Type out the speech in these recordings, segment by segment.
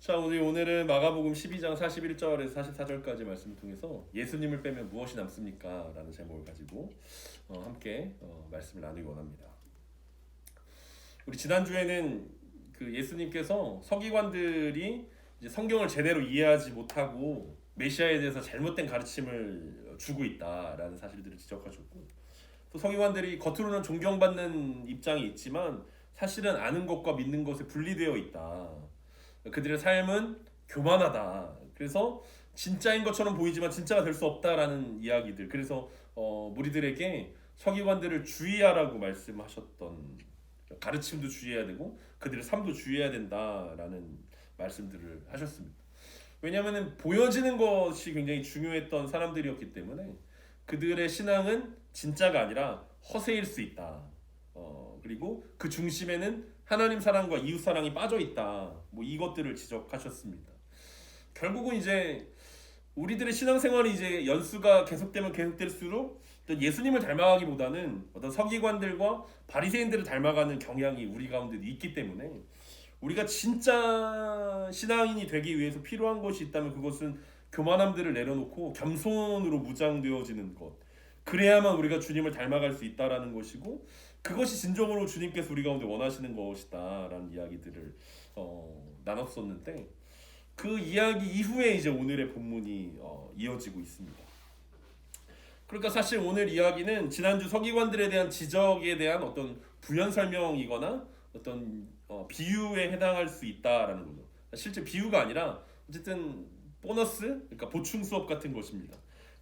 자, 오늘은 마가복음 12장 41절에서 44절까지 말씀을 통해서 예수님을 빼면 무엇이 남습니까? 라는 제목을 가지고 함께 말씀을 나누기 원합니다. 우리 지난주에는 그 예수님께서 서기관들이 이제 성경을 제대로 이해하지 못하고 메시아에 대해서 잘못된 가르침을 주고 있다라는 사실들을 지적하셨고, 또 서기관들이 겉으로는 존경받는 입장이 있지만 사실은 아는 것과 믿는 것에 분리되어 있다. 그들의 삶은 교만하다. 그래서 진짜인 것처럼 보이지만 진짜가 될 수 없다라는 이야기들. 그래서 무리들에게 서기관들을 주의하라고 말씀하셨던 가르침도 주의해야 되고 그들의 삶도 주의해야 된다라는 말씀들을 하셨습니다. 왜냐하면 보여지는 것이 굉장히 중요했던 사람들이었기 때문에 그들의 신앙은 진짜가 아니라 허세일 수 있다. 그리고 그 중심에는 하나님 사랑과 이웃 사랑이 빠져 있다. 뭐 이것들을 지적하셨습니다. 결국은 이제 우리들의 신앙생활이 이제 연수가 계속되면 계속될수록 예수님을 닮아가기보다는 어떤 서기관들과 바리새인들을 닮아가는 경향이 우리 가운데도 있기 때문에 우리가 진짜 신앙인이 되기 위해서 필요한 것이 있다면 그것은 교만함들을 내려놓고 겸손으로 무장되어지는 것. 그래야만 우리가 주님을 닮아갈 수 있다라는 것이고 그것이 진정으로 주님께서 우리 가운데 원하시는 것이다라는 이야기들을 나눴었는데 그 이야기 이후에 이제 오늘의 본문이 이어지고 있습니다. 그러니까 사실 오늘 이야기는 지난주 서기관들에 대한 지적에 대한 어떤 부연 설명이거나 어떤 비유에 해당할 수 있다라는 거죠. 실제 비유가 아니라 어쨌든 보너스, 그러니까 보충 수업 같은 것입니다.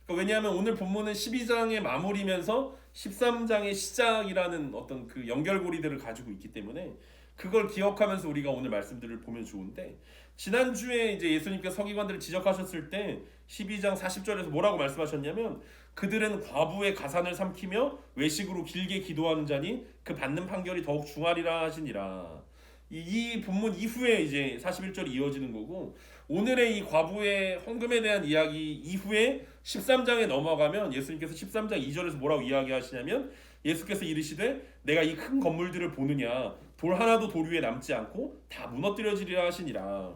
그러니까 왜냐하면 오늘 본문은 12장의 마무리면서 13장의 시작이라는 어떤 그 연결고리들을 가지고 있기 때문에 그걸 기억하면서 우리가 오늘 말씀들을 보면 좋은데, 지난주에 이제 예수님께서 서기관들을 지적하셨을 때 12장 40절에서 뭐라고 말씀하셨냐면 그들은 과부의 가산을 삼키며 외식으로 길게 기도하는 자니 그 받는 판결이 더욱 중하리라 하시니라. 이 본문 이후에 이제 41절이 이어지는 거고, 오늘의 이 과부의 헌금에 대한 이야기 이후에 13장에 넘어가면 예수님께서 13장 2절에서 뭐라고 이야기하시냐면 예수께서 이르시되 내가 이 큰 건물들을 보느냐 돌 하나도 돌 위에 남지 않고 다 무너뜨려지리라 하시니라.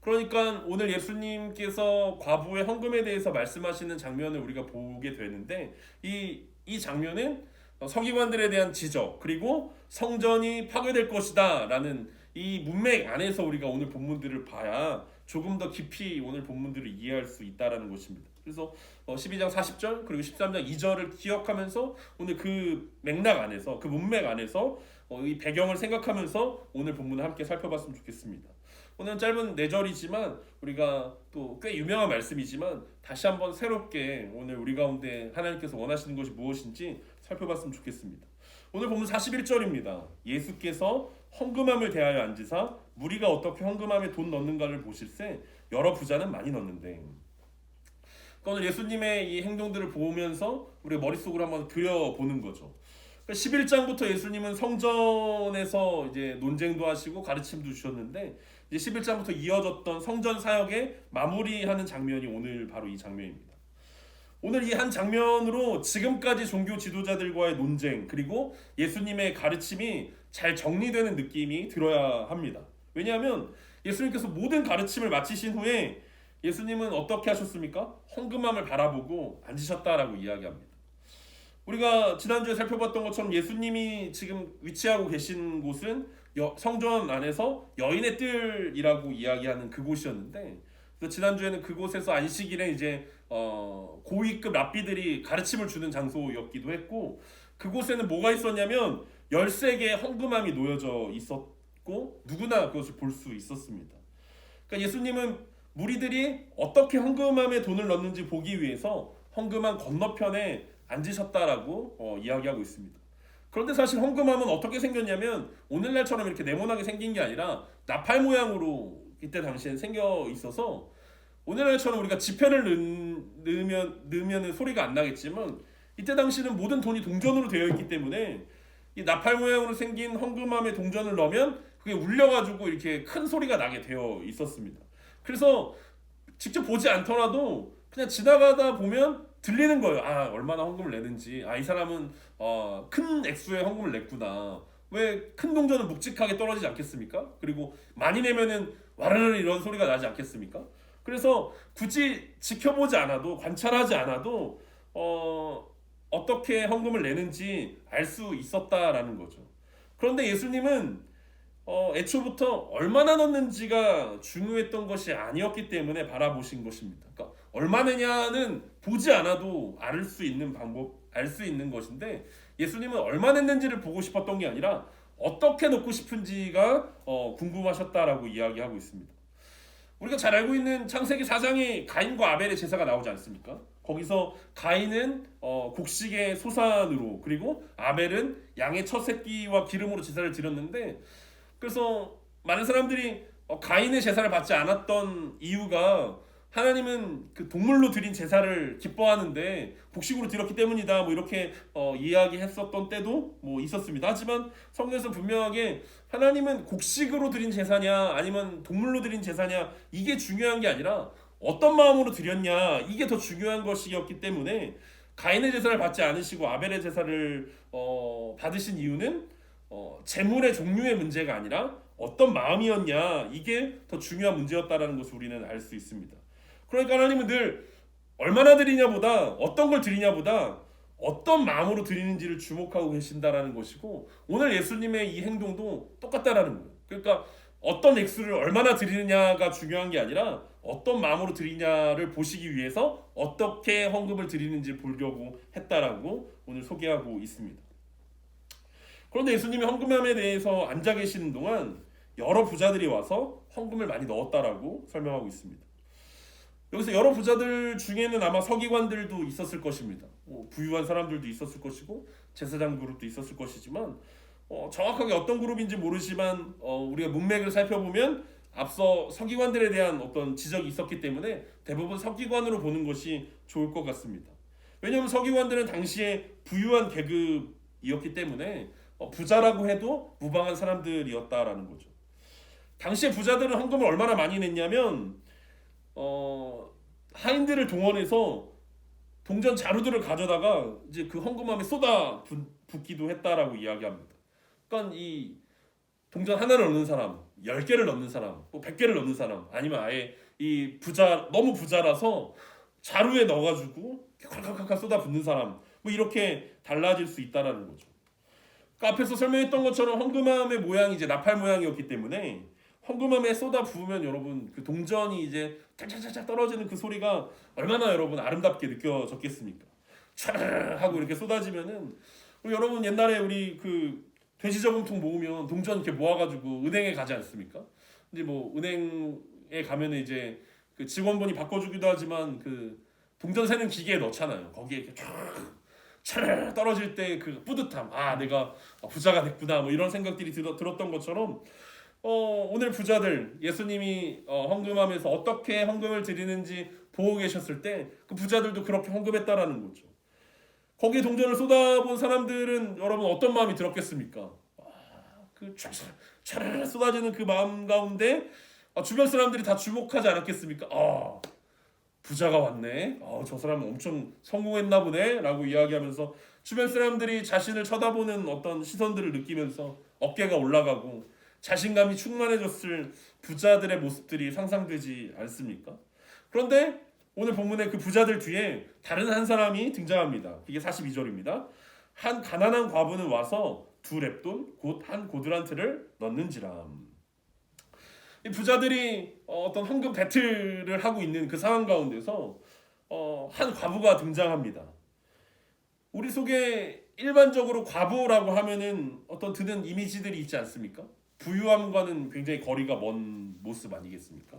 그러니까 오늘 예수님께서 과부의 헌금에 대해서 말씀하시는 장면을 우리가 보게 되는데 이 장면은 서기관들에 대한 지적 그리고 성전이 파괴될 것이다 라는 이 문맥 안에서 우리가 오늘 본문들을 봐야 조금 더 깊이 오늘 본문들을 이해할 수 있다라는 것입니다. 그래서 12장 40절 그리고 13장 2절을 기억하면서 오늘 그 맥락 안에서 그 문맥 안에서 이 배경을 생각하면서 오늘 본문을 함께 살펴봤으면 좋겠습니다. 오늘 짧은 4절이지만 우리가 또 꽤 유명한 말씀이지만 다시 한번 새롭게 오늘 우리 가운데 하나님께서 원하시는 것이 무엇인지 살펴봤으면 좋겠습니다. 오늘 보면 41절입니다. 예수께서 헌금함을 대하여 앉으사 무리가 어떻게 헌금함에 돈 넣는가를 보실세 여러 부자는 많이 넣는데. 그러니까 오늘 예수님의 이 행동들을 보면서 우리 머릿속으로 한번 그려보는 거죠. 11장부터 예수님은 성전에서 이제 논쟁도 하시고 가르침도 주셨는데 이제 11장부터 이어졌던 성전 사역의 마무리하는 장면이 오늘 바로 이 장면입니다. 오늘 이 한 장면으로 지금까지 종교 지도자들과의 논쟁 그리고 예수님의 가르침이 잘 정리되는 느낌이 들어야 합니다. 왜냐하면 예수님께서 모든 가르침을 마치신 후에 예수님은 어떻게 하셨습니까? 헌금함을 바라보고 앉으셨다라고 이야기합니다. 우리가 지난주에 살펴봤던 것처럼 예수님이 지금 위치하고 계신 곳은 성전 안에서 여인의 뜰이라고 이야기하는 그곳이었는데, 그래서 지난주에는 그곳에서 안식일에 이제 고위급 랍비들이 가르침을 주는 장소였기도 했고, 그곳에는 뭐가 있었냐면 13개의 헌금함이 놓여져 있었고 누구나 그것을 볼 수 있었습니다. 그러니까 예수님은 무리들이 어떻게 헌금함에 돈을 넣는지 보기 위해서 헌금함 건너편에 앉으셨다라고 이야기하고 있습니다. 그런데 사실 헌금함은 어떻게 생겼냐면 오늘날처럼 이렇게 네모나게 생긴 게 아니라 나팔 모양으로 이때 당시엔 생겨 있어서 오늘날처럼 우리가 지폐를 넣으면 소리가 안 나겠지만 이때 당시는 모든 돈이 동전으로 되어 있기 때문에 이 나팔 모양으로 생긴 헌금함에 동전을 넣으면 그게 울려가지고 이렇게 큰 소리가 나게 되어 있었습니다. 그래서 직접 보지 않더라도 그냥 지나가다 보면 들리는 거예요. 아, 얼마나 헌금을 내는지. 아, 이 사람은 큰 액수의 헌금을 냈구나. 왜 큰 동전은 묵직하게 떨어지지 않겠습니까? 그리고 많이 내면은 와르르 이런 소리가 나지 않겠습니까? 그래서 굳이 지켜보지 않아도 관찰하지 않아도 어떻게 헌금을 내는지 알 수 있었다라는 거죠. 그런데 예수님은 애초부터 얼마나 넣는지가 중요했던 것이 아니었기 때문에 바라보신 것입니다. 그러니까 얼마 내냐는 보지 않아도 알 수 있는 방법, 알 수 있는 것인데 예수님은 얼마 냈는지를 보고 싶었던 게 아니라 어떻게 넣고 싶은지가 궁금하셨다라고 이야기하고 있습니다. 우리가 잘 알고 있는 창세기 4장에 가인과 아벨의 제사가 나오지 않습니까? 거기서 가인은 곡식의 소산으로, 그리고 아벨은 양의 첫 새끼와 기름으로 제사를 드렸는데, 그래서 많은 사람들이 가인의 제사를 받지 않았던 이유가 하나님은 그 동물로 드린 제사를 기뻐하는데 곡식으로 드렸기 때문이다, 뭐 이렇게 이야기했었던 때도 뭐 있었습니다. 하지만 성경에서 분명하게 하나님은 곡식으로 드린 제사냐 아니면 동물로 드린 제사냐 이게 중요한 게 아니라 어떤 마음으로 드렸냐 이게 더 중요한 것이었기 때문에 가인의 제사를 받지 않으시고 아벨의 제사를 받으신 이유는 제물의 종류의 문제가 아니라 어떤 마음이었냐 이게 더 중요한 문제였다라는 것을 우리는 알 수 있습니다. 그러니까 하나님은 늘 얼마나 드리냐보다 어떤 걸 드리냐보다 어떤 마음으로 드리는지를 주목하고 계신다라는 것이고, 오늘 예수님의 이 행동도 똑같다라는 거예요. 그러니까 어떤 액수를 얼마나 드리느냐가 중요한 게 아니라 어떤 마음으로 드리냐를 보시기 위해서 어떻게 헌금을 드리는지를 보려고 했다라고 오늘 소개하고 있습니다. 그런데 예수님이 헌금함에 대해서 앉아 계시는 동안 여러 부자들이 와서 헌금을 많이 넣었다라고 설명하고 있습니다. 여기서 여러 부자들 중에는 아마 서기관들도 있었을 것입니다. 부유한 사람들도 있었을 것이고 제사장 그룹도 있었을 것이지만 정확하게 어떤 그룹인지 모르지만 우리가 문맥을 살펴보면 앞서 서기관들에 대한 어떤 지적이 있었기 때문에 대부분 서기관으로 보는 것이 좋을 것 같습니다. 왜냐하면 서기관들은 당시에 부유한 계급이었기 때문에 부자라고 해도 무방한 사람들이었다라는 거죠. 당시에 부자들은 헌금을 얼마나 많이 냈냐면 하인들을 동원해서 동전 자루들을 가져다가 이제 그 헌금함에 쏟아 붓기도 했다라고 이야기합니다. 그러니까 이 동전 하나를 넣는 사람, 10개를 넣는 사람, 뭐 100개를 넣는 사람, 아니면 아예 이 부자 너무 부자라서 자루에 넣어가지고 콸콸콸 쏟아 붓는 사람, 뭐 이렇게 달라질 수 있다라는 거죠. 그러니까 앞에서 설명했던 것처럼 헌금함의 모양이 이제 나팔 모양이었기 때문에 헌금함에 쏟아 부으면 여러분 그 동전이 이제 짝짝짝짝 떨어지는 그 소리가 얼마나 여러분 아름답게 느껴졌겠습니까? 촤르르 하고 이렇게 쏟아지면은 여러분 옛날에 우리 그 돼지 저금통 모으면 동전 이렇게 모아가지고 은행에 가지 않습니까? 이제 뭐 은행에 가면은 이제 그 직원분이 바꿔주기도 하지만 그 동전 세는 기계에 넣잖아요. 거기에 이렇게 촤르르 떨어질 때 그 뿌듯함, 내가 부자가 됐구나, 뭐 이런 생각들이 들었던 것처럼 오늘 부자들 예수님이 헌금하면서 어떻게 헌금을 드리는지 보고 계셨을 때 그 부자들도 그렇게 헌금했다라는 거죠. 거기에 동전을 쏟아본 사람들은 여러분 어떤 마음이 들었겠습니까? 그 촤르르 쏟아지는 그 마음 가운데 주변 사람들이 다 주목하지 않았겠습니까? 부자가 왔네. 저 사람은 엄청 성공했나 보네 라고 이야기하면서 주변 사람들이 자신을 쳐다보는 어떤 시선들을 느끼면서 어깨가 올라가고 자신감이 충만해졌을 부자들의 모습들이 상상되지 않습니까? 그런데 오늘 본문의 그 부자들 뒤에 다른 한 사람이 등장합니다. 이게 42절입니다. 한 가난한 과부는 와서 2렙돈 곧 한 고드란트를 넣는지라. 이 부자들이 어떤 헌금 배틀을 하고 있는 그 상황 가운데서 한 과부가 등장합니다. 우리 속에 일반적으로 과부라고 하면은 어떤 드는 이미지들이 있지 않습니까? 부유함과는 굉장히 거리가 먼 모습 아니겠습니까?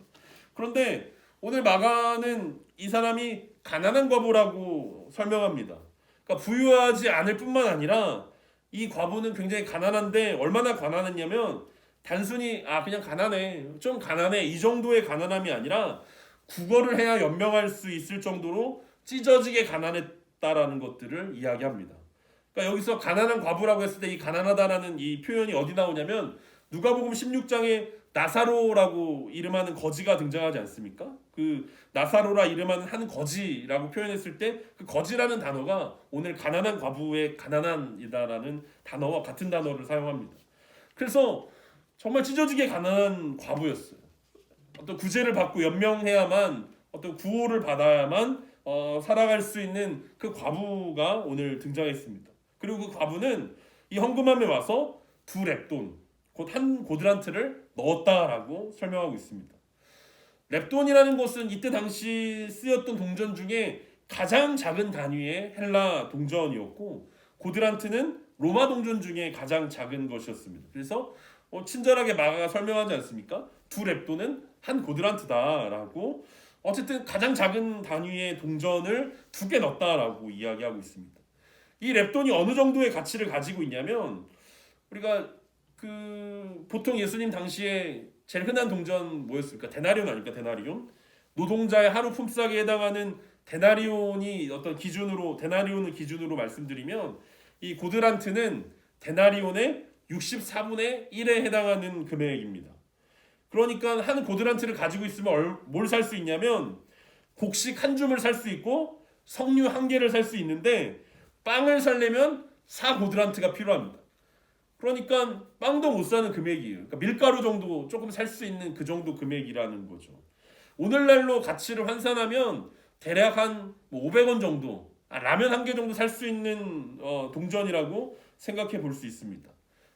그런데 오늘 마가는 이 사람이 가난한 과부라고 설명합니다. 그러니까 부유하지 않을 뿐만 아니라 이 과부는 굉장히 가난한데 얼마나 가난했냐면 단순히 그냥 가난해, 좀 가난해 이 정도의 가난함이 아니라 국어를 해야 연명할 수 있을 정도로 찢어지게 가난했다라는 것들을 이야기합니다. 그러니까 여기서 가난한 과부라고 했을 때 이 가난하다라는 이 표현이 어디 나오냐면 누가복음 16장에 나사로라고 이름하는 거지가 등장하지 않습니까? 그 나사로라 이름하는 한 거지라고 표현했을 때 그 거지라는 단어가 오늘 가난한 과부의 가난한이다라는 단어와 같은 단어를 사용합니다. 그래서 정말 찢어지게 가난한 과부였어요. 어떤 구제를 받고 연명해야만 어떤 구호를 받아야만 살아갈 수 있는 그 과부가 오늘 등장했습니다. 그리고 그 과부는 이 헌금함에 와서 두 렙돈, 곧 한 고드란트를 넣었다라고 설명하고 있습니다. 렙돈이라는 것은 이때 당시 쓰였던 동전 중에 가장 작은 단위의 헬라 동전이었고, 고드란트는 로마 동전 중에 가장 작은 것이었습니다. 그래서 친절하게 마가가 설명하지 않습니까? 두 렙돈은 한 고드란트다라고, 어쨌든 가장 작은 단위의 동전을 두 개 넣었다라고 이야기하고 있습니다. 이 렙돈이 어느 정도의 가치를 가지고 있냐면, 우리가 보통 예수님 당시에 제일 흔한 동전 뭐였을까? 데나리온 아닙니까? 데나리온. 노동자의 하루 품삯에 해당하는 데나리온이 어떤 기준으로, 데나리온을 기준으로 말씀드리면, 이 고드란트는 데나리온의 64분의 1에 해당하는 금액입니다. 그러니까 한 고드란트를 가지고 있으면 뭘 살 수 있냐면, 곡식 한 줌을 살 수 있고 석류 한 개를 살 수 있는데, 빵을 살려면 4고드란트가 필요합니다. 그러니까 빵도 못 사는 금액이에요. 그러니까 밀가루 정도 조금 살 수 있는 그 정도 금액이라는 거죠. 오늘날로 가치를 환산하면 대략 한 500원 정도, 라면 한 개 정도 살 수 있는 동전이라고 생각해 볼 수 있습니다.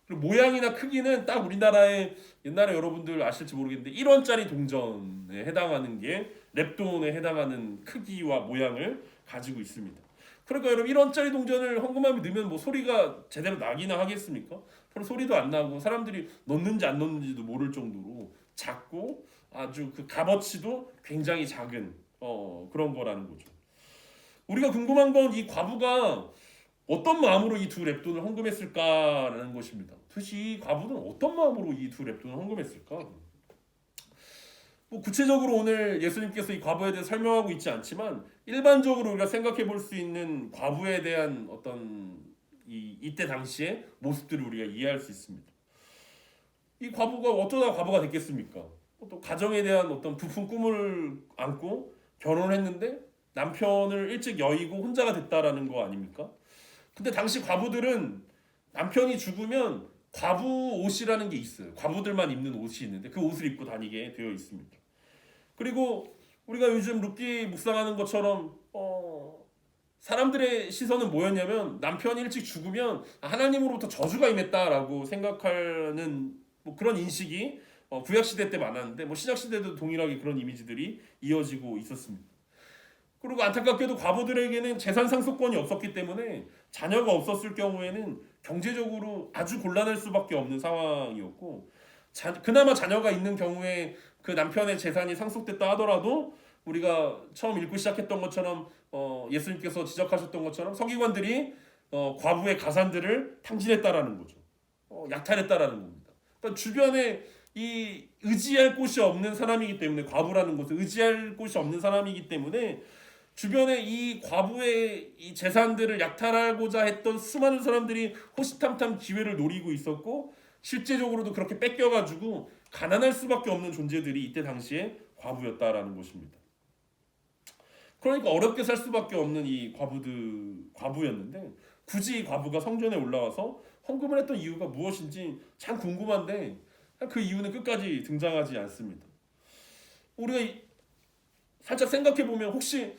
그리고 모양이나 크기는 딱 우리나라의, 옛날에 여러분들 아실지 모르겠는데 1원짜리 동전에 해당하는 게 렙돈에 해당하는 크기와 모양을 가지고 있습니다. 그러니까 여러분 1원짜리 동전을 헌금함에 넣으면 뭐 소리가 제대로 나기나 하겠습니까? 별로 소리도 안 나고 사람들이 넣는지 안 넣는지도 모를 정도로 작고 아주 그 값어치도 굉장히 작은 그런 거라는 거죠. 우리가 궁금한 건 이 과부가 어떤 마음으로 이 두 렙돈을 헌금했을까라는 것입니다. 도대체 이 과부는 어떤 마음으로 이 두 렙돈을 헌금했을까? 뭐 구체적으로 오늘 예수님께서 이 과부에 대해 설명하고 있지 않지만, 일반적으로 우리가 생각해 볼 수 있는 과부에 대한 어떤 이때 당시의 모습들을 우리가 이해할 수 있습니다. 이 과부가 어쩌다 과부가 됐겠습니까? 또 가정에 대한 어떤 부푼 꿈을 안고 결혼을 했는데 남편을 일찍 여의고 혼자가 됐다라는 거 아닙니까? 근데 당시 과부들은 남편이 죽으면 과부 옷이라는 게 있어요. 과부들만 입는 옷이 있는데 그 옷을 입고 다니게 되어 있습니다. 그리고 우리가 요즘 룻기 묵상하는 것처럼 사람들의 시선은 뭐였냐면, 남편이 일찍 죽으면 하나님으로부터 저주가 임했다라고 생각하는 뭐 그런 인식이 구약 시대 때 많았는데, 뭐 신약 시대도 동일하게 그런 이미지들이 이어지고 있었습니다. 그리고 안타깝게도 과부들에게는 재산 상속권이 없었기 때문에 자녀가 없었을 경우에는 경제적으로 아주 곤란할 수밖에 없는 상황이었고, 그나마 자녀가 있는 경우에 그 남편의 재산이 상속됐다 하더라도 우리가 처음 읽고 시작했던 것처럼 예수님께서 지적하셨던 것처럼 서기관들이 과부의 가산들을 탕진했다라는 거죠. 약탈했다라는 겁니다. 그러니까 주변에 이 의지할 곳이 없는 사람이기 때문에, 과부라는 것은 의지할 곳이 없는 사람이기 때문에 주변에 이 과부의 이 재산들을 약탈하고자 했던 수많은 사람들이 호시탐탐 기회를 노리고 있었고, 실제적으로도 그렇게 뺏겨가지고 가난할 수밖에 없는 존재들이 이때 당시에 과부였다라는 것입니다. 그러니까 어렵게 살 수밖에 없는 이 과부였는데, 굳이 이 과부가 성전에 올라와서 헌금을 했던 이유가 무엇인지 참 궁금한데, 그 이유는 끝까지 등장하지 않습니다. 우리가 살짝 생각해 보면, 혹시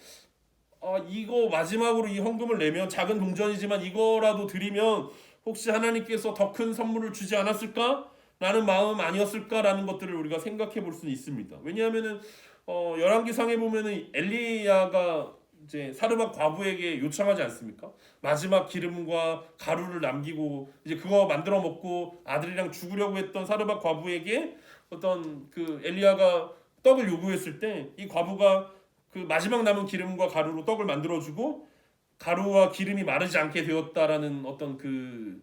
이거 마지막으로 이 헌금을 내면, 작은 동전이지만 이거라도 드리면 혹시 하나님께서 더 큰 선물을 주지 않았을까? 라는 마음 아니었을까라는 것들을 우리가 생각해 볼 수는 있습니다. 왜냐하면은 열왕기상에 보면은 엘리야가 이제 사르밧 과부에게 요청하지 않습니까? 마지막 기름과 가루를 남기고 이제 그거 만들어 먹고 아들이랑 죽으려고 했던 사르밧 과부에게 어떤 그 엘리야가 떡을 요구했을 때, 이 과부가 그 마지막 남은 기름과 가루로 떡을 만들어주고 가루와 기름이 마르지 않게 되었다라는 어떤 그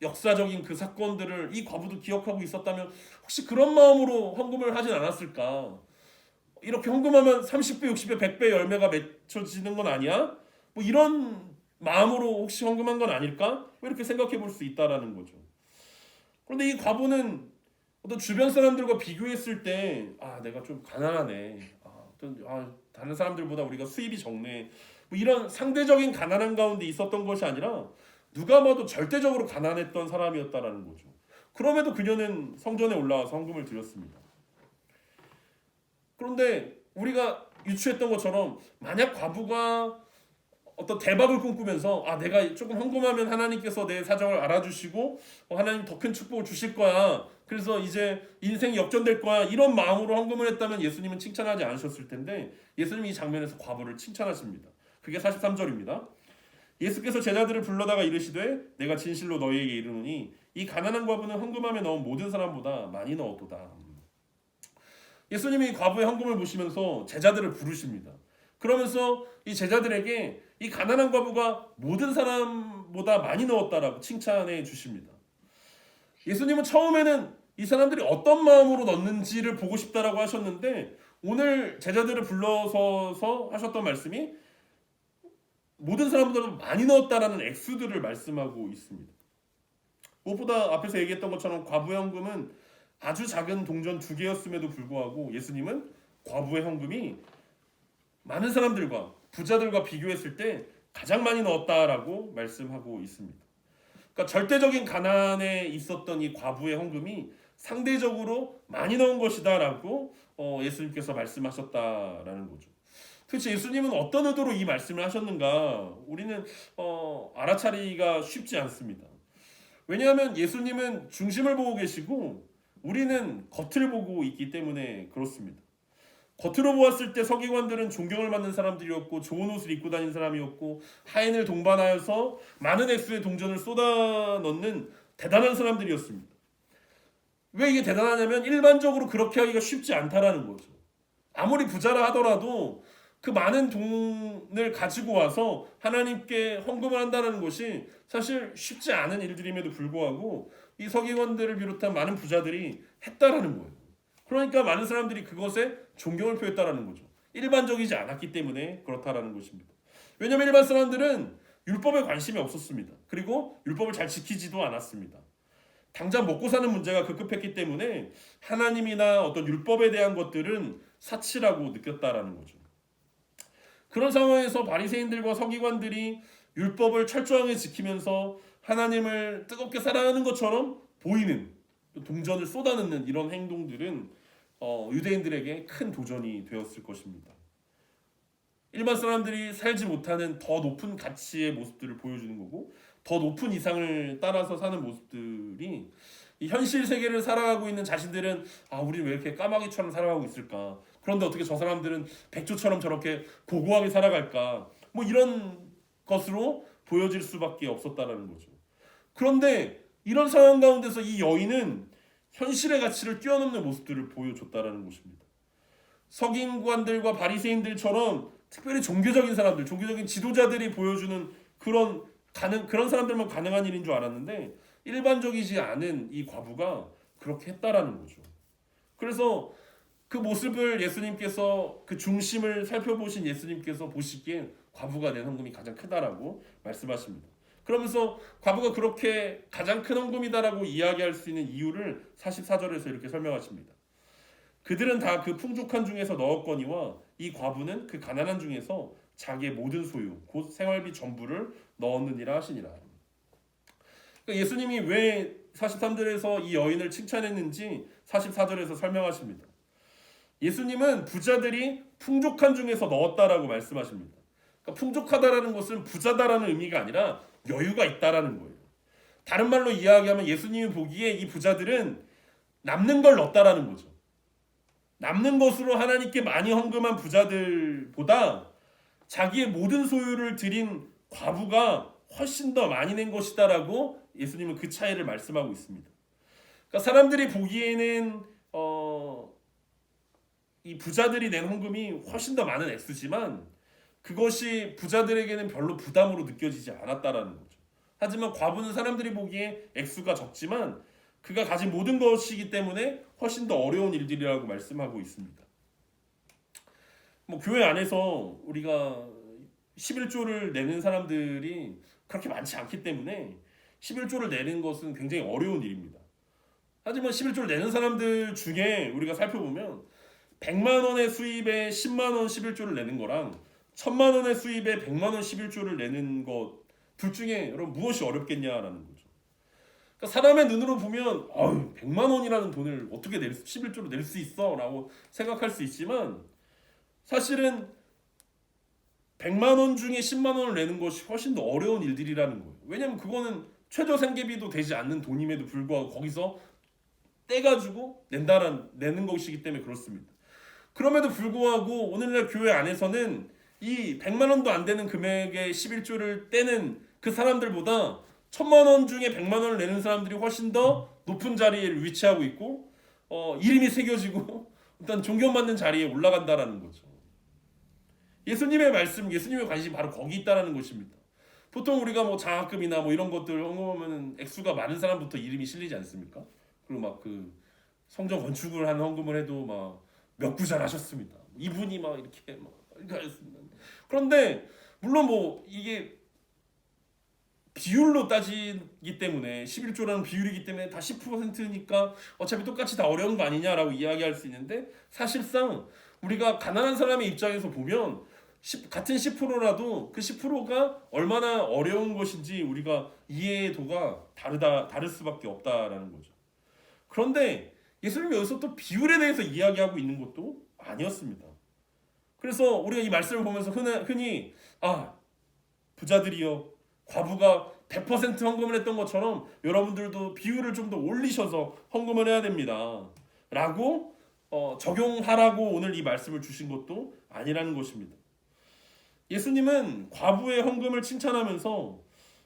역사적인 그 사건들을 이 과부도 기억하고 있었다면, 혹시 그런 마음으로 헌금을 하진 않았을까? 이렇게 헌금하면 30배, 60배, 100배 열매가 맺혀지는 건 아니야? 뭐 이런 마음으로 혹시 헌금한 건 아닐까? 이렇게 생각해 볼 수 있다라는 거죠. 그런데 이 과부는 어떤 주변 사람들과 비교했을 때, 내가 좀 가난하네, 다른 사람들보다 우리가 수입이 적네, 뭐 이런 상대적인 가난한 가운데 있었던 것이 아니라 누가 봐도 절대적으로 가난했던 사람이었다라는 거죠. 그럼에도 그녀는 성전에 올라와서 헌금을 드렸습니다. 그런데 우리가 유추했던 것처럼 만약 과부가 어떤 대박을 꿈꾸면서 내가 조금 헌금하면 하나님께서 내 사정을 알아주시고 하나님 더 큰 축복을 주실 거야. 그래서 이제 인생이 역전될 거야. 이런 마음으로 헌금을 했다면 예수님은 칭찬하지 않으셨을 텐데 예수님이 이 장면에서 과부를 칭찬하십니다. 그게 43절입니다. 예수께서 제자들을 불러다가 이르시되 내가 진실로 너희에게 이르노니 이 가난한 과부는 헌금함에 넣은 모든 사람보다 많이 넣었도다. 예수님이 과부의 헌금을 보시면서 제자들을 부르십니다. 그러면서 이 제자들에게 이 가난한 과부가 모든 사람보다 많이 넣었다라고 칭찬해 주십니다. 예수님은 처음에는 이 사람들이 어떤 마음으로 넣는지를 보고 싶다라고 하셨는데 오늘 제자들을 불러서서 하셨던 말씀이 모든 사람보다 많이 넣었다라는 액수들을 말씀하고 있습니다. 무엇보다 앞에서 얘기했던 것처럼 과부의 헌금은 아주 작은 동전 2개였음에도 불구하고 예수님은 과부의 헌금이 많은 사람들과 부자들과 비교했을 때 가장 많이 넣었다라고 말씀하고 있습니다. 그러니까 절대적인 가난에 있었던 이 과부의 헌금이 상대적으로 많이 넣은 것이다라고 예수님께서 말씀하셨다라는 거죠. 도대체 예수님은 어떤 의도로 이 말씀을 하셨는가? 우리는 알아차리기가 쉽지 않습니다. 왜냐하면 예수님은 중심을 보고 계시고 우리는 겉을 보고 있기 때문에 그렇습니다. 겉으로 보았을 때 서기관들은 존경을 받는 사람들이었고 좋은 옷을 입고 다니는 사람이었고 하인을 동반하여서 많은 액수의 동전을 쏟아 넣는 대단한 사람들이었습니다. 왜 이게 대단하냐면 일반적으로 그렇게 하기가 쉽지 않다라는 거죠. 아무리 부자라 하더라도 그 많은 돈을 가지고 와서 하나님께 헌금을 한다는 것이 사실 쉽지 않은 일들임에도 불구하고 이 서기관들을 비롯한 많은 부자들이 했다라는 거예요. 그러니까 많은 사람들이 그것에 존경을 표했다라는 거죠. 일반적이지 않았기 때문에 그렇다라는 것입니다. 왜냐하면 일반 사람들은 율법에 관심이 없었습니다. 그리고 율법을 잘 지키지도 않았습니다. 당장 먹고 사는 문제가 급급했기 때문에 하나님이나 어떤 율법에 대한 것들은 사치라고 느꼈다라는 거죠. 그런 상황에서 바리새인들과 서기관들이 율법을 철저하게 지키면서 하나님을 뜨겁게 사랑하는 것처럼 보이는 동전을 쏟아넣는 이런 행동들은 유대인들에게 큰 도전이 되었을 것입니다. 일반 사람들이 살지 못하는 더 높은 가치의 모습들을 보여주는 거고 더 높은 이상을 따라서 사는 모습들이 이 현실 세계를 살아가고 있는 자신들은 우리는 왜 이렇게 까마귀처럼 살아가고 있을까? 그런데 어떻게 저 사람들은 백조처럼 저렇게 고고하게 살아갈까? 뭐 이런 것으로 보여질 수밖에 없었다라는 거죠. 그런데 이런 상황 가운데서 이 여인은 현실의 가치를 뛰어넘는 모습들을 보여줬다라는 것입니다. 서기관들과 바리새인들처럼 특별히 종교적인 사람들, 종교적인 지도자들이 보여주는 그런 사람들만 가능한 일인 줄 알았는데 일반적이지 않은 이 과부가 그렇게 했다라는 거죠. 그래서 그 모습을 예수님께서 그 중심을 살펴보신 예수님께서 보시기엔 과부가 낸 헌금이 가장 크다라고 말씀하십니다. 그러면서 과부가 그렇게 가장 큰 헌금이다라고 이야기할 수 있는 이유를 44절에서 이렇게 설명하십니다. 그들은 다 그 풍족한 중에서 넣었거니와 이 과부는 그 가난한 중에서 자기의 모든 소유 곧 생활비 전부를 넣었느니라 하시니라. 그러니까 예수님이 왜 43절에서 이 여인을 칭찬했는지 44절에서 설명하십니다. 예수님은 부자들이 풍족한 중에서 넣었다라고 말씀하십니다. 그러니까 풍족하다라는 것은 부자다라는 의미가 아니라 여유가 있다라는 거예요. 다른 말로 이야기하면 예수님이 보기에 이 부자들은 남는 걸 넣었다라는 거죠. 남는 것으로 하나님께 많이 헌금한 부자들보다 자기의 모든 소유를 드린 과부가 훨씬 더 많이 낸 것이다라고 예수님은 그 차이를 말씀하고 있습니다. 그러니까 사람들이 보기에는 이 부자들이 낸 헌금이 훨씬 더 많은 액수지만 그것이 부자들에게는 별로 부담으로 느껴지지 않았다라는 거죠. 하지만 과부는 사람들이 보기에 액수가 적지만 그가 가진 모든 것이기 때문에 훨씬 더 어려운 일들이라고 말씀하고 있습니다. 교회 안에서 우리가 11조를 내는 사람들이 그렇게 많지 않기 때문에 11조를 내는 것은 굉장히 어려운 일입니다. 하지만 11조를 내는 사람들 중에 우리가 살펴보면 100만 원의 수입에 10만 원 11조를 내는 거랑 1000만 원의 수입에 100만 원 11조를 내는 것 둘 중에 여러분 무엇이 어렵겠냐라는 거죠. 그러니까 사람의 눈으로 보면 100만 원이라는 돈을 어떻게 11조로 낼 수 있어? 라고 생각할 수 있지만 사실은 100만 원 중에 10만 원을 내는 것이 훨씬 더 어려운 일들이라는 거예요. 왜냐면 그거는 최저 생계비도 되지 않는 돈임에도 불구하고 거기서 떼가지고 내는 것이기 때문에 그렇습니다. 그럼에도 불구하고 오늘날 교회 안에서는 이 100만 원도 안 되는 금액의 11조를 떼는 그 사람들보다 1000만 원 중에 100만 원을 내는 사람들이 훨씬 더 높은 자리에 위치하고 있고 이름이 새겨지고 일단 존경받는 자리에 올라간다라는 거죠. 예수님의 말씀, 예수님의 관심이 바로 거기 있다라는 것입니다. 보통 우리가 뭐 장학금이나 뭐 이런 것들 헌금하면 액수가 많은 사람부터 이름이 실리지 않습니까? 그리고 막 그 성전 건축을 한 헌금을 해도 막 몇 구절 하셨습니다. 이분이 막 이렇게 하셨습니다. 그런데 물론 뭐 이게 비율로 따지기 때문에 11조라는 비율이기 때문에 다 10%니까 어차피 똑같이 다 어려운 거 아니냐라고 이야기할 수 있는데 사실상 우리가 가난한 사람의 입장에서 보면 같은 10%라도 그 10%가 얼마나 어려운 것인지 우리가 이해도가 다를 수밖에 없다라는 거죠. 그런데 예수님이 여기서 또 비율에 대해서 이야기하고 있는 것도 아니었습니다. 그래서 우리가 이 말씀을 보면서 흔히 부자들이요 과부가 100% 헌금을 했던 것처럼 여러분들도 비율을 좀 더 올리셔서 헌금을 해야 됩니다. 라고 적용하라고 오늘 이 말씀을 주신 것도 아니라는 것입니다. 예수님은 과부의 헌금을 칭찬하면서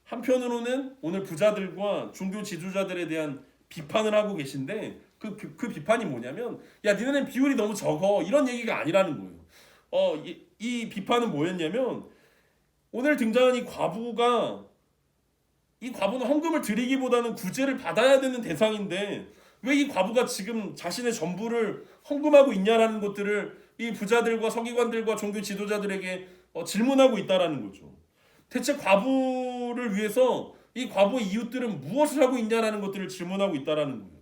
한편으로는 오늘 부자들과 종교 지도자들에 대한 비판을 하고 계신데 그 비판이 뭐냐면 야 니네는 비율이 너무 적어 이런 얘기가 아니라는 거예요. 이 비판은 뭐였냐면 오늘 등장한 이 과부는 헌금을 드리기보다는 구제를 받아야 되는 대상인데 왜 이 과부가 지금 자신의 전부를 헌금하고 있냐라는 것들을 이 부자들과 서기관들과 종교 지도자들에게 질문하고 있다라는 거죠. 대체 과부를 위해서 이 과부의 이웃들은 무엇을 하고 있냐라는 것들을 질문하고 있다라는 거예요.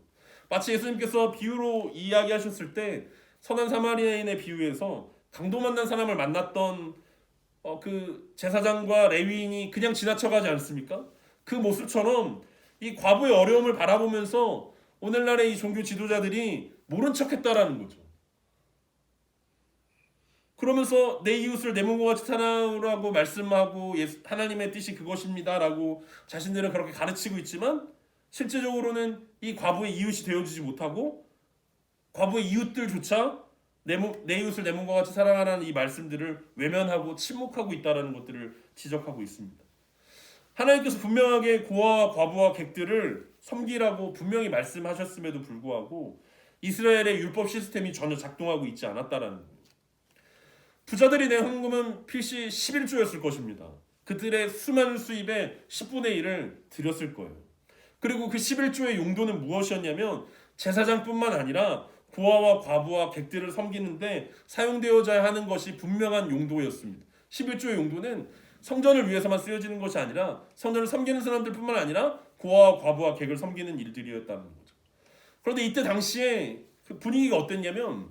마치 예수님께서 비유로 이야기하셨을 때 선한 사마리아인의 비유에서 강도 만난 사람을 만났던 그 제사장과 레위인이 그냥 지나쳐가지 않습니까? 그 모습처럼 이 과부의 어려움을 바라보면서 오늘날의 이 종교 지도자들이 모른 척했다라는 거죠. 그러면서 내 이웃을 내 몸과 같이 사랑하라고 말씀하고 하나님의 뜻이 그것입니다라고 자신들은 그렇게 가르치고 있지만 실제적으로는 이 과부의 이웃이 되어주지 못하고 과부의 이웃들조차 내 이웃을 내 몸과 같이 사랑하라는 이 말씀들을 외면하고 침묵하고 있다는 것들을 지적하고 있습니다. 하나님께서 분명하게 고아와 과부와 객들을 섬기라고 분명히 말씀하셨음에도 불구하고 이스라엘의 율법 시스템이 전혀 작동하고 있지 않았다라는 거예요. 부자들이 낸 헌금은 필시 11조였을 것입니다. 그들의 수많은 수입의 10분의 1을 드렸을 거예요. 그리고 그 11조의 용도는 무엇이었냐면 제사장뿐만 아니라 고아와 과부와 객들을 섬기는데 사용되어야 하는 것이 분명한 용도였습니다. 11조의 용도는 성전을 위해서만 쓰여지는 것이 아니라 성전을 섬기는 사람들뿐만 아니라 고아와 과부와 객을 섬기는 일들이었다는 거죠. 그런데 이때 당시에 그 분위기가 어땠냐면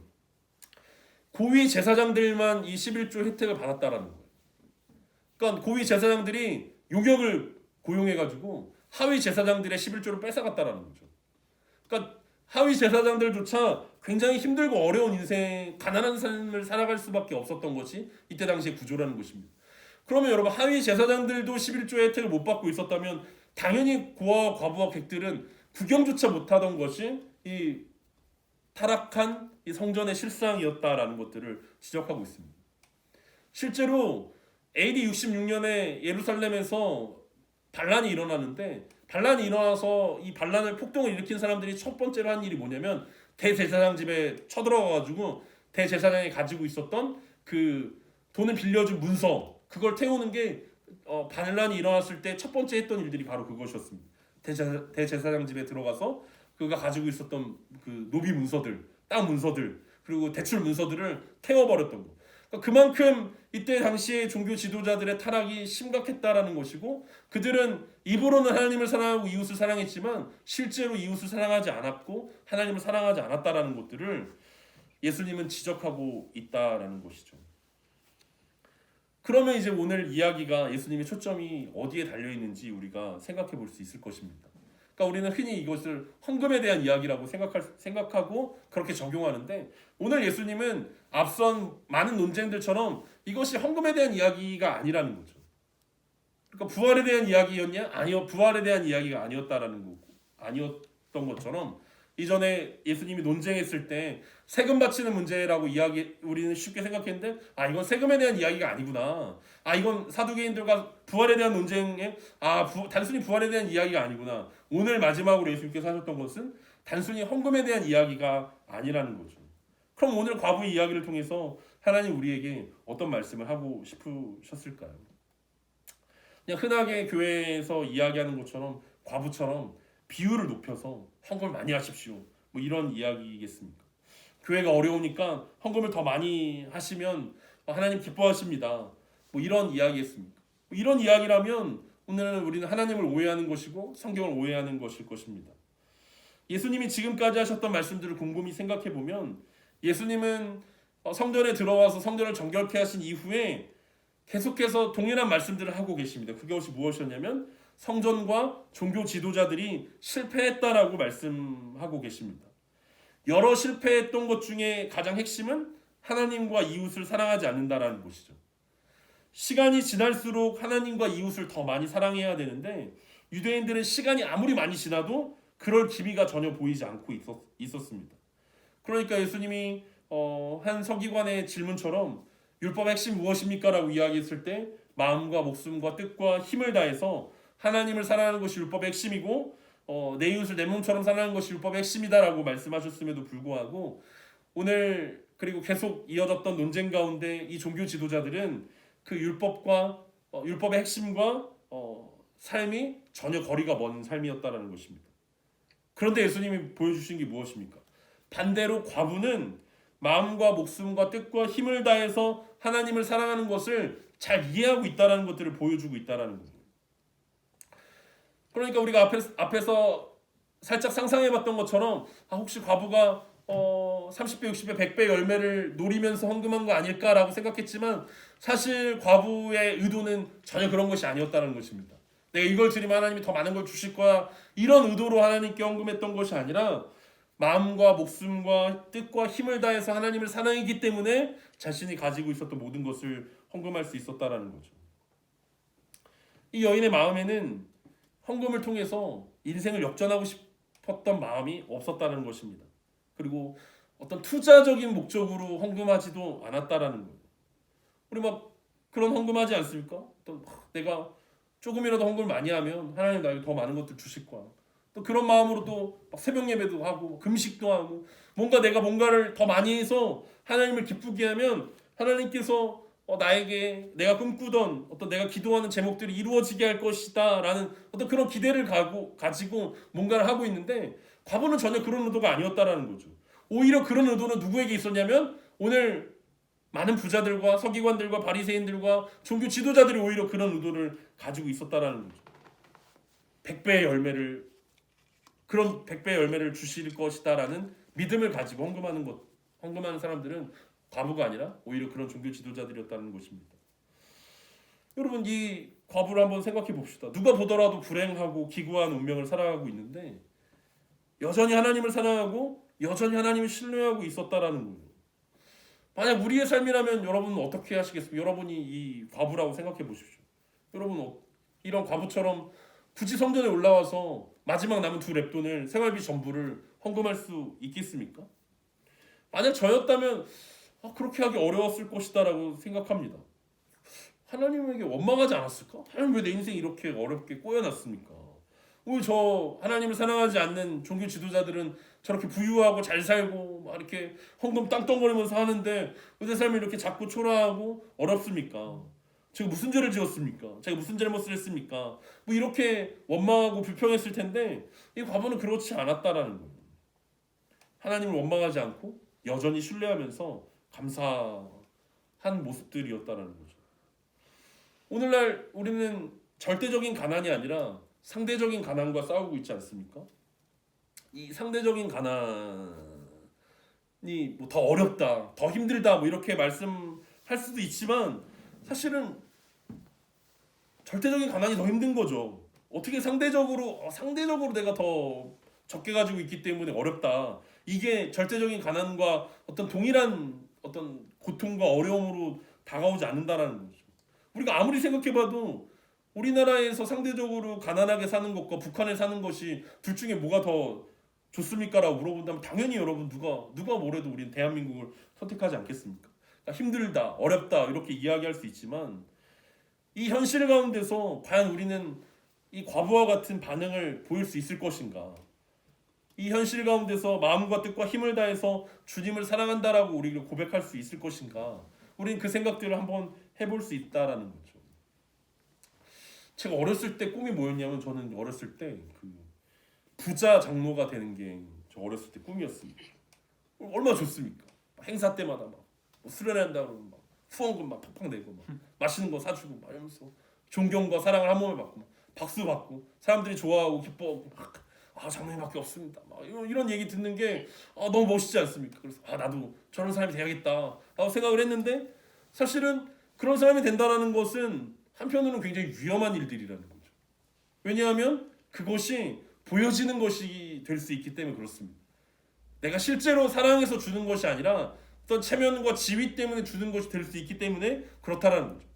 고위 제사장들만 이 11조 혜택을 받았다라는 거예요. 그러니까 고위 제사장들이 용역을 고용해가지고 하위 제사장들의 11조를 뺏어갔다라는 거죠. 그러니까 하위 제사장들조차 굉장히 힘들고 어려운 인생, 가난한 삶을 살아갈 수밖에 없었던 것이 이때 당시의 구조라는 것입니다. 그러면 여러분 하위 제사장들도 11조의 혜택을 못 받고 있었다면 당연히 고아와 과부와 객들은 구경조차 못하던 것이 이 타락한 이 성전의 실상이었다라는 것들을 지적하고 있습니다. 실제로 AD 66년에 예루살렘에서 반란이 일어나는데 반란이 일어나서 이 반란을 폭동을 일으킨 사람들이 첫 번째로 한 일이 뭐냐면 대제사장 집에 쳐들어가가지고 대제사장이 가지고 있었던 그 돈을 빌려준 문서 그걸 태우는 게 반란이 일어났을 때 첫 번째 했던 일들이 바로 그것이었습니다. 대제사장 집에 들어가서 그가 가지고 있었던 그 노비 문서들, 땅 문서들 그리고 대출 문서들을 태워버렸던 거. 그러니까 그만큼 이때 당시에 종교 지도자들의 타락이 심각했다라는 것이고 그들은 입으로는 하나님을 사랑하고 이웃을 사랑했지만 실제로 이웃을 사랑하지 않았고 하나님을 사랑하지 않았다라는 것들을 예수님은 지적하고 있다라는 것이죠. 그러면 이제 오늘 이야기가 예수님의 초점이 어디에 달려 있는지 우리가 생각해 볼 수 있을 것입니다. 그러니까 우리는 흔히 이것을 헌금에 대한 이야기라고 생각하고 그렇게 적용하는데, 오늘 예수님은 앞선 많은 논쟁들처럼 이것이 헌금에 대한 이야기가 아니라는 거죠. 그러니까 부활에 대한 이야기였냐? 아니요, 부활에 대한 이야기가 아니었다라는 거고, 아니었던 것처럼 이전에 예수님이 논쟁했을 때 세금 바치는 문제라고 우리는 쉽게 생각했는데, 이건 세금에 대한 이야기가 아니구나. 이건 사두개인들과 부활에 대한 논쟁에 단순히 부활에 대한 이야기가 아니구나. 오늘 마지막으로 예수님께서 하셨던 것은 단순히 헌금에 대한 이야기가 아니라는 거죠. 그럼 오늘 과부의 이야기를 통해서 하나님 우리에게 어떤 말씀을 하고 싶으셨을까요? 그냥 흔하게 교회에서 이야기하는 것처럼 과부처럼 비율을 높여서 헌금을 많이 하십시오, 뭐 이런 이야기겠습니까? 교회가 어려우니까 헌금을 더 많이 하시면 하나님 기뻐하십니다, 뭐 이런 이야기겠습니까? 뭐 이런 이야기라면 오늘은 우리는 하나님을 오해하는 것이고 성경을 오해하는 것일 것입니다. 예수님이 지금까지 하셨던 말씀들을 곰곰이 생각해 보면, 예수님은 성전에 들어와서 성전을 정결케 하신 이후에 계속해서 동일한 말씀들을 하고 계십니다. 그것이 무엇이었냐면 성전과 종교 지도자들이 실패했다라고 말씀하고 계십니다. 여러 실패했던 것 중에 가장 핵심은 하나님과 이웃을 사랑하지 않는다라는 것이죠. 시간이 지날수록 하나님과 이웃을 더 많이 사랑해야 되는데, 유대인들은 시간이 아무리 많이 지나도 그럴 기미가 전혀 보이지 않고 있었습니다. 그러니까 예수님이 한 서기관의 질문처럼 율법의 핵심 무엇입니까? 라고 이야기했을 때 마음과 목숨과 뜻과 힘을 다해서 하나님을 사랑하는 것이 율법의 핵심이고 내 이웃을 내 몸처럼 사랑하는 것이 율법의 핵심이다라고 말씀하셨음에도 불구하고, 오늘 그리고 계속 이어졌던 논쟁 가운데 이 종교 지도자들은 그 율법의 핵심과 삶이 전혀 거리가 먼 삶이었다라는 것입니다. 그런데 예수님이 보여주신 게 무엇입니까? 반대로 과부는 마음과 목숨과 뜻과 힘을 다해서 하나님을 사랑하는 것을 잘 이해하고 있다는 것들을 보여주고 있다는 거예요. 그러니까 우리가 앞에서 살짝 상상해봤던 것처럼 혹시 과부가 30배, 60배, 100배 열매를 노리면서 헌금한 거 아닐까라고 생각했지만, 사실 과부의 의도는 전혀 그런 것이 아니었다는 것입니다. 내가 이걸 드리면 하나님이 더 많은 걸 주실 거야, 이런 의도로 하나님께 헌금했던 것이 아니라 마음과 목숨과 뜻과 힘을 다해서 하나님을 사랑했기 때문에 자신이 가지고 있었던 모든 것을 헌금할 수 있었다라는 거죠. 이 여인의 마음에는 헌금을 통해서 인생을 역전하고 싶었던 마음이 없었다는 것입니다. 그리고 어떤 투자적인 목적으로 헌금하지도 않았다라는 거예요. 우리 막 그런 헌금하지 않습니까? 내가 조금이라도 헌금을 많이 하면 하나님 나에게 더 많은 것들 주실 거야. 또 그런 마음으로 또 새벽 예배도 하고 금식도 하고, 뭔가 내가 뭔가를 더 많이 해서 하나님을 기쁘게 하면 하나님께서 나에게 내가 꿈꾸던 내가 기도하는 제목들이 이루어지게 할 것이다 라는 어떤 그런 기대를 가지고 뭔가를 하고 있는데, 과부는 전혀 그런 의도가 아니었다라는 거죠. 오히려 그런 의도는 누구에게 있었냐면 오늘 많은 부자들과 서기관들과 바리새인들과 종교 지도자들이 오히려 그런 의도를 가지고 있었다라는 거죠. 100배의 열매를 주실 것이다라는 믿음을 가지고 헌금하는 사람들은 과부가 아니라 오히려 그런 종교 지도자들이었다는 것입니다. 여러분, 이 과부를 한번 생각해 봅시다. 누가 보더라도 불행하고 기구한 운명을 살아가고 있는데 여전히 하나님을 사랑하고 여전히 하나님을 신뢰하고 있었다라는 거예요. 만약 우리의 삶이라면 여러분은 어떻게 하시겠습니까? 여러분이 이 과부라고 생각해 보십시오. 여러분 이런 과부처럼 굳이 성전에 올라와서 마지막 남은 2렙돈을 생활비 전부를 헌금할 수 있겠습니까? 만약 저였다면 그렇게 하기 어려웠을 것이다라고 생각합니다. 하나님에게 원망하지 않았을까? 하나님 왜 내 인생이 이렇게 어렵게 꼬여놨습니까? 왜 저 하나님을 사랑하지 않는 종교 지도자들은 저렇게 부유하고 잘 살고 막 이렇게 헌금 땅덩거리면서 하는데 왜 내 삶이 이렇게 작고 초라하고 어렵습니까? 제가 무슨 죄를 지었습니까? 제가 무슨 잘못을 했습니까? 뭐 이렇게 원망하고 불평했을 텐데, 이 과부는 그렇지 않았다라는 거예요. 하나님을 원망하지 않고 여전히 신뢰하면서 감사한 모습들이었다라는 거죠. 오늘날 우리는 절대적인 가난이 아니라 상대적인 가난과 싸우고 있지 않습니까? 이 상대적인 가난이 뭐 더 어렵다, 더 힘들다 뭐 이렇게 말씀할 수도 있지만, 사실은 절대적인 가난이 더 힘든 거죠. 어떻게 상대적으로 내가 더 적게 가지고 있기 때문에 어렵다. 이게 절대적인 가난과 어떤 동일한 어떤 고통과 어려움으로 다가오지 않는다라는 거죠. 우리가 아무리 생각해봐도 우리나라에서 상대적으로 가난하게 사는 것과 북한에 사는 것이 둘 중에 뭐가 더 좋습니까라고 물어본다면 당연히 여러분 누가 뭐래도 우리는 대한민국을 선택하지 않겠습니까? 그러니까 힘들다, 어렵다 이렇게 이야기할 수 있지만 이 현실 가운데서 과연 우리는 이 과부와 같은 반응을 보일 수 있을 것인가? 이 현실 가운데서 마음과 뜻과 힘을 다해서 주님을 사랑한다라고 우리를 고백할 수 있을 것인가? 우리는 그 생각들을 한번 해볼 수 있다라는 거죠. 제가 어렸을 때 꿈이 뭐였냐면 저는 어렸을 때 그 부자 장로가 되는 게 저 어렸을 때 꿈이었습니다. 얼마나 좋습니까? 행사 때마다 막 수련한다 그러면 막 후원금 막 팍팍 내고 막 맛있는 거 사주고 막 이러면서 존경과 사랑을 한 몸에 받고 막 박수 받고 사람들이 좋아하고 기뻐하고 막 장로님밖에 없습니다. 막 이런 얘기 듣는 게 너무 멋있지 않습니까? 그래서 나도 저런 사람이 돼야겠다라고 생각을 했는데 사실은 그런 사람이 된다라는 것은 한편으로는 굉장히 위험한 일들이라는 거죠. 왜냐하면 그것이 보여지는 것이 될 수 있기 때문에 그렇습니다. 내가 실제로 사랑해서 주는 것이 아니라 어떤 체면과 지위 때문에 주는 것이 될 수 있기 때문에 그렇다라는 거죠.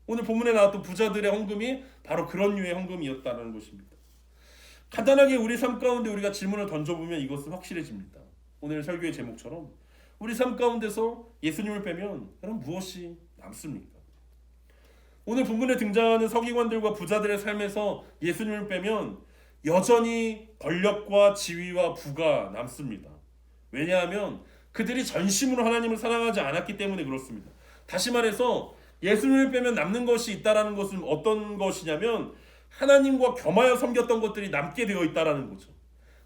오늘 본문에 나왔던 부자들의 헌금이 바로 그런 류의 헌금이었다는 것입니다. 간단하게 우리 삶 가운데 우리가 질문을 던져보면 이것은 확실해집니다. 오늘 설교의 제목처럼 우리 삶 가운데서 예수님을 빼면 여러분 무엇이 남습니까? 오늘 본문에 등장하는 서기관들과 부자들의 삶에서 예수님을 빼면 여전히 권력과 지위와 부가 남습니다. 왜냐하면 그들이 전심으로 하나님을 사랑하지 않았기 때문에 그렇습니다. 다시 말해서 예수님을 빼면 남는 것이 있다라는 것은 어떤 것이냐면 하나님과 겸하여 섬겼던 것들이 남게 되어 있다라는 거죠.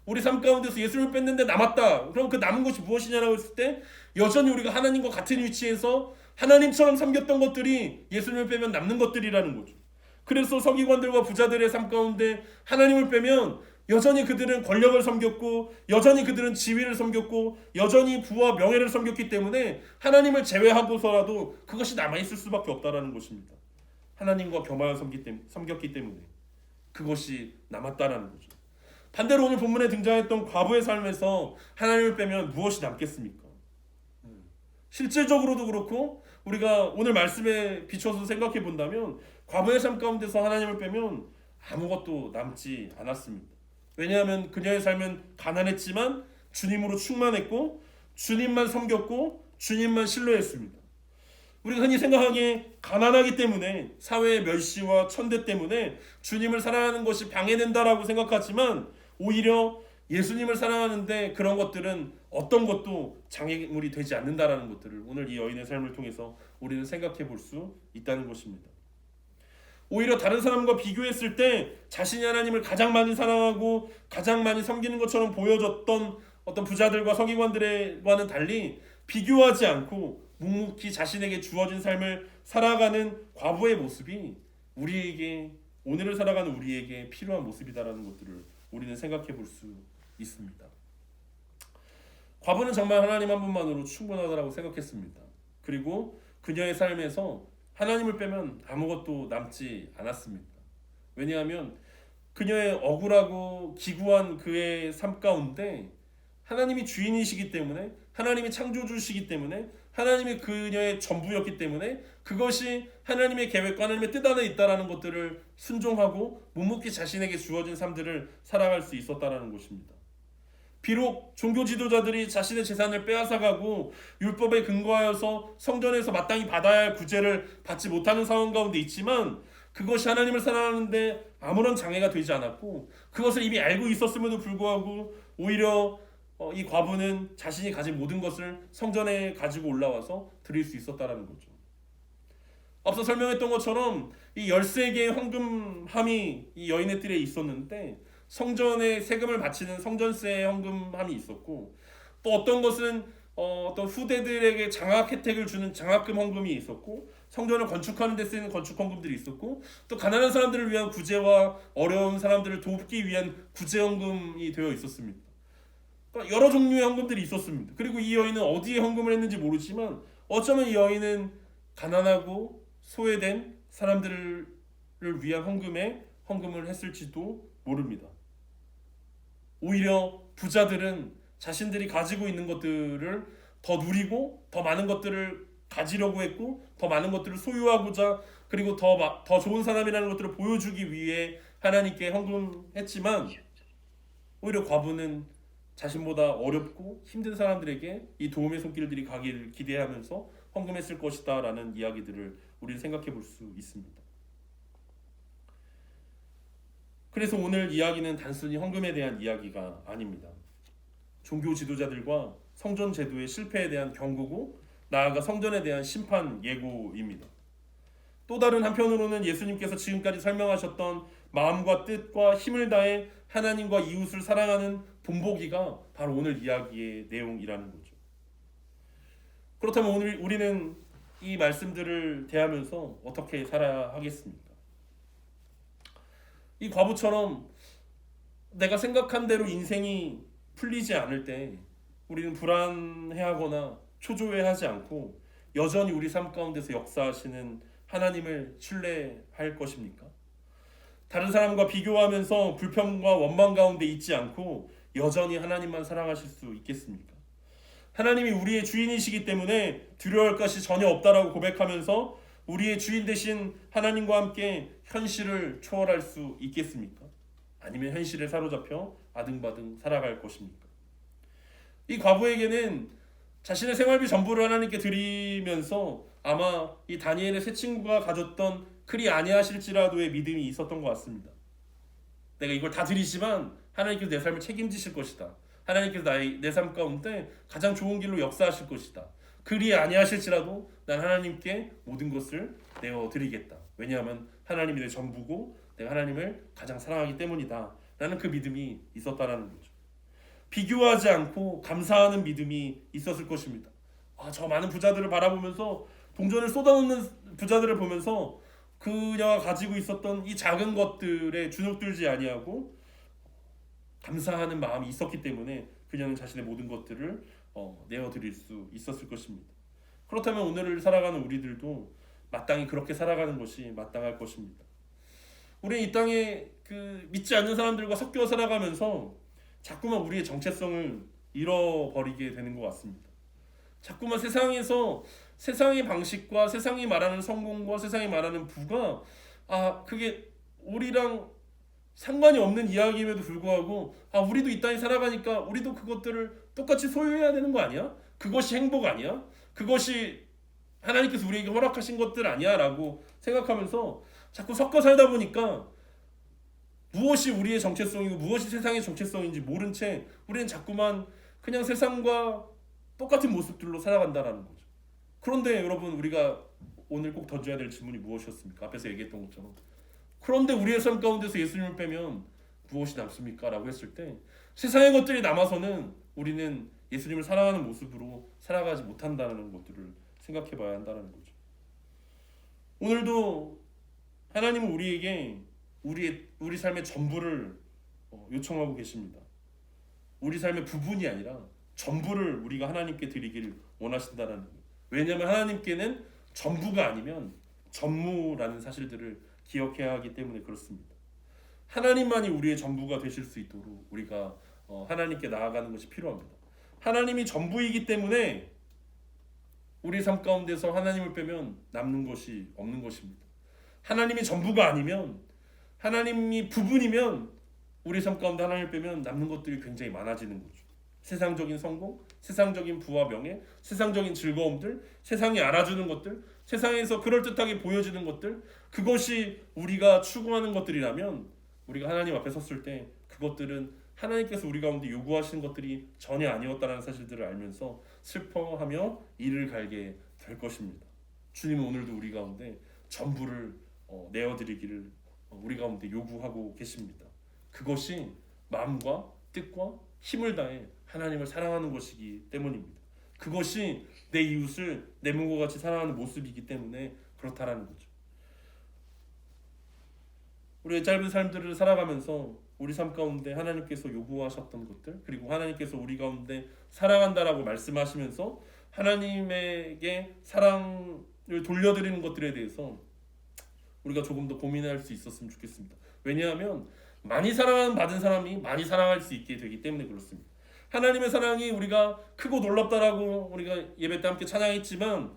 우리 삶 가운데서 예수님을 뺐는데 남았다. 그럼 그 남은 것이 무엇이냐라고 했을 때 여전히 우리가 하나님과 같은 위치에서 하나님처럼 섬겼던 것들이 예수님을 빼면 남는 것들이라는 거죠. 그래서 서기관들과 부자들의 삶 가운데 하나님을 빼면 여전히 그들은 권력을 섬겼고 여전히 그들은 지위를 섬겼고 여전히 부와 명예를 섬겼기 때문에 하나님을 제외하고서라도 그것이 남아있을 수밖에 없다라는 것입니다. 하나님과 겸하여 섬겼기 때문에 그것이 남았다라는 거죠. 반대로 오늘 본문에 등장했던 과부의 삶에서 하나님을 빼면 무엇이 남겠습니까? 실질적으로도 그렇고 우리가 오늘 말씀에 비춰서 생각해 본다면 과부의 삶 가운데서 하나님을 빼면 아무것도 남지 않았습니다. 왜냐하면 그녀의 삶은 가난했지만 주님으로 충만했고 주님만 섬겼고 주님만 신뢰했습니다. 우리가 흔히 생각하기에 가난하기 때문에 사회의 멸시와 천대 때문에 주님을 사랑하는 것이 방해된다라고 생각하지만 오히려 예수님을 사랑하는데 그런 것들은 어떤 것도 장애물이 되지 않는다라는 것들을 오늘 이 여인의 삶을 통해서 우리는 생각해 볼 수 있다는 것입니다. 오히려 다른 사람과 비교했을 때 자신이 하나님을 가장 많이 사랑하고 가장 많이 섬기는 것처럼 보여졌던 어떤 부자들과 서기관들과는 달리 비교하지 않고 묵묵히 자신에게 주어진 삶을 살아가는 과부의 모습이 우리에게 오늘을 살아가는 우리에게 필요한 모습이다라는 것들을 우리는 생각해 볼 수 있습니다. 과부는 정말 하나님 한 분만으로 충분하다라고 생각했습니다. 그리고 그녀의 삶에서 하나님을 빼면 아무것도 남지 않았습니다. 왜냐하면 그녀의 억울하고 기구한 그의 삶 가운데 하나님이 주인이시기 때문에 하나님이 창조주시기 때문에 하나님이 그녀의 전부였기 때문에 그것이 하나님의 계획과 하나님의 뜻 안에 있다라는 것들을 순종하고 묵묵히 자신에게 주어진 삶들을 살아갈 수 있었다라는 것입니다. 비록 종교 지도자들이 자신의 재산을 빼앗아가고 율법에 근거하여서 성전에서 마땅히 받아야 할 구제를 받지 못하는 상황 가운데 있지만 그것이 하나님을 사랑하는데 아무런 장애가 되지 않았고 그것을 이미 알고 있었음에도 불구하고 오히려 이 과부는 자신이 가진 모든 것을 성전에 가지고 올라와서 드릴 수 있었다라는 거죠. 앞서 설명했던 것처럼 이 13개의 헌금함이 이 여인의 뜰에 있었는데 성전에 세금을 바치는 성전세 헌금함이 있었고 또 어떤 것은 어떤 후대들에게 장학 혜택을 주는 장학금 헌금이 있었고 성전을 건축하는 데 쓰이는 건축 헌금들이 있었고 또 가난한 사람들을 위한 구제와 어려운 사람들을 돕기 위한 구제 헌금이 되어 있었습니다. 그러니까 여러 종류의 헌금들이 있었습니다. 그리고 이 여인은 어디에 헌금을 했는지 모르지만 어쩌면 이 여인은 가난하고 소외된 사람들을 위한 헌금에 헌금을 했을지도 모릅니다. 오히려 부자들은 자신들이 가지고 있는 것들을 더 누리고 더 많은 것들을 가지려고 했고 더 많은 것들을 소유하고자 그리고 더 좋은 사람이라는 것들을 보여주기 위해 하나님께 헌금했지만 오히려 과부는 자신보다 어렵고 힘든 사람들에게 이 도움의 손길들이 가기를 기대하면서 헌금했을 것이다 라는 이야기들을 우리는 생각해 볼 수 있습니다. 그래서 오늘 이야기는 단순히 헌금에 대한 이야기가 아닙니다. 종교 지도자들과 성전 제도의 실패에 대한 경고고 나아가 성전에 대한 심판 예고입니다. 또 다른 한편으로는 예수님께서 지금까지 설명하셨던 마음과 뜻과 힘을 다해 하나님과 이웃을 사랑하는 본보기가 바로 오늘 이야기의 내용이라는 거죠. 그렇다면 오늘 우리는 이 말씀들을 대하면서 어떻게 살아야 하겠습니까? 이 과부처럼 내가 생각한 대로 인생이 풀리지 않을 때 우리는 불안해하거나 초조해하지 않고 여전히 우리 삶 가운데서 역사하시는 하나님을 신뢰할 것입니까? 다른 사람과 비교하면서 불평과 원망 가운데 있지 않고 여전히 하나님만 사랑하실 수 있겠습니까? 하나님이 우리의 주인이시기 때문에 두려워할 것이 전혀 없다라고 고백하면서 우리의 주인 되신 하나님과 함께 현실을 초월할 수 있겠습니까? 아니면 현실에 사로잡혀 아등바등 살아갈 것입니까? 이 과부에게는 자신의 생활비 전부를 하나님께 드리면서 아마 이 다니엘의 세 친구가 가졌던 그리 아니하실지라도의 믿음이 있었던 것 같습니다. 내가 이걸 다 드리지만 하나님께서 내 삶을 책임지실 것이다. 하나님께서 내 삶 가운데 가장 좋은 길로 역사하실 것이다. 그리 아니하실지라도 난 하나님께 모든 것을 내어드리겠다. 왜냐하면 하나님이 내 전부고 내가 하나님을 가장 사랑하기 때문이다. 라는 그 믿음이 있었다라는 거죠. 비교하지 않고 감사하는 믿음이 있었을 것입니다. 저 많은 부자들을 바라보면서 동전을 쏟아놓는 부자들을 보면서 그녀가 가지고 있었던 이 작은 것들에 주눅들지 아니하고 감사하는 마음이 있었기 때문에 그녀는 자신의 모든 것들을 내어드릴 수 있었을 것입니다. 그렇다면 오늘을 살아가는 우리들도 마땅히 그렇게 살아가는 것이 마땅할 것입니다. 우리는 이 땅에 믿지 않는 사람들과 섞여 살아가면서 자꾸만 우리의 정체성을 잃어버리게 되는 것 같습니다. 자꾸만 세상에서 세상의 방식과 세상이 말하는 성공과 세상이 말하는 부가 그게 우리랑 상관이 없는 이야기임에도 불구하고 우리도 이 땅에 살아가니까 우리도 그것들을 똑같이 소유해야 되는 거 아니야? 그것이 행복 아니야? 그것이 하나님께서 우리에게 허락하신 것들 아니야? 라고 생각하면서 자꾸 섞어 살다 보니까 무엇이 우리의 정체성이고 무엇이 세상의 정체성인지 모른 채 우리는 자꾸만 그냥 세상과 똑같은 모습들로 살아간다라는 거죠. 그런데 여러분 우리가 오늘 꼭 던져야 될 질문이 무엇이었습니까? 앞에서 얘기했던 것처럼 그런데 우리의 삶 가운데서 예수님을 빼면 무엇이 남습니까? 라고 했을 때 세상의 것들이 남아서는 우리는 예수님을 사랑하는 모습으로 살아가지 못한다는 것들을 생각해 봐야 한다는 거죠. 오늘도 하나님은 우리에게 우리 삶의 전부를 요청하고 계십니다. 우리 삶의 부분이 아니라 전부를 우리가 하나님께 드리길 원하신다는 거예요. 왜냐하면 하나님께는 전부가 아니면 전무라는 사실들을 기억해야 하기 때문에 그렇습니다. 하나님만이 우리의 전부가 되실 수 있도록 우리가 하나님께 나아가는 것이 필요합니다. 하나님이 전부이기 때문에 우리 삶 가운데서 하나님을 빼면 남는 것이 없는 것입니다. 하나님이 전부가 아니면 하나님이 부분이면 우리 삶 가운데 하나님을 빼면 남는 것들이 굉장히 많아지는 거죠. 세상적인 성공, 세상적인 부와 명예, 세상적인 즐거움들, 세상이 알아주는 것들, 세상에서 그럴듯하게 보여지는 것들, 그것이 우리가 추구하는 것들이라면 우리가 하나님 앞에 섰을 때 그것들은 하나님께서 우리 가운데 요구하시는 것들이 전혀 아니었다는 사실들을 알면서 슬퍼하며 이를 갈게 될 것입니다. 주님은 오늘도 우리 가운데 전부를 내어드리기를 우리 가운데 요구하고 계십니다. 그것이 마음과 뜻과 힘을 다해 하나님을 사랑하는 것이기 때문입니다. 그것이 내 이웃을 내 몸과 같이 사랑하는 모습이기 때문에 그렇다라는 거죠. 우리의 짧은 삶들을 살아가면서 우리 삶 가운데 하나님께서 요구하셨던 것들 그리고 하나님께서 우리 가운데 사랑한다라고 말씀하시면서 하나님에게 사랑을 돌려드리는 것들에 대해서 우리가 조금 더 고민할 수 있었으면 좋겠습니다. 왜냐하면 많이 사랑하는 받은 사람이 많이 사랑할 수 있게 되기 때문에 그렇습니다. 하나님의 사랑이 우리가 크고 놀랍다라고 우리가 예배 때 함께 찬양했지만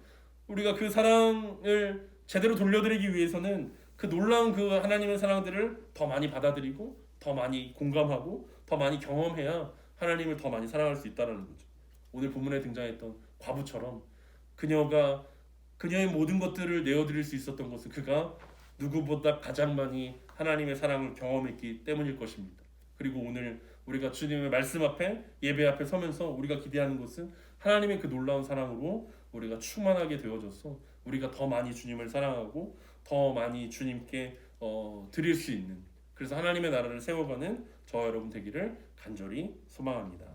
우리가 그 사랑을 제대로 돌려드리기 위해서는 그 놀라운 그 하나님의 사랑들을 더 많이 받아들이고 더 많이 공감하고 더 많이 경험해야 하나님을 더 많이 사랑할 수 있다는 거죠. 오늘 본문에 등장했던 과부처럼 그녀가 그녀의 모든 것들을 내어드릴 수 있었던 것은 그가 누구보다 가장 많이 하나님의 사랑을 경험했기 때문일 것입니다. 그리고 오늘 우리가 주님의 말씀 앞에 예배 앞에 서면서 우리가 기대하는 것은 하나님의 그 놀라운 사랑으로 우리가 충만하게 되어져서 우리가 더 많이 주님을 사랑하고 더 많이 주님께 드릴 수 있는, 그래서 하나님의 나라를 세워가는 저와 여러분 되기를 간절히 소망합니다.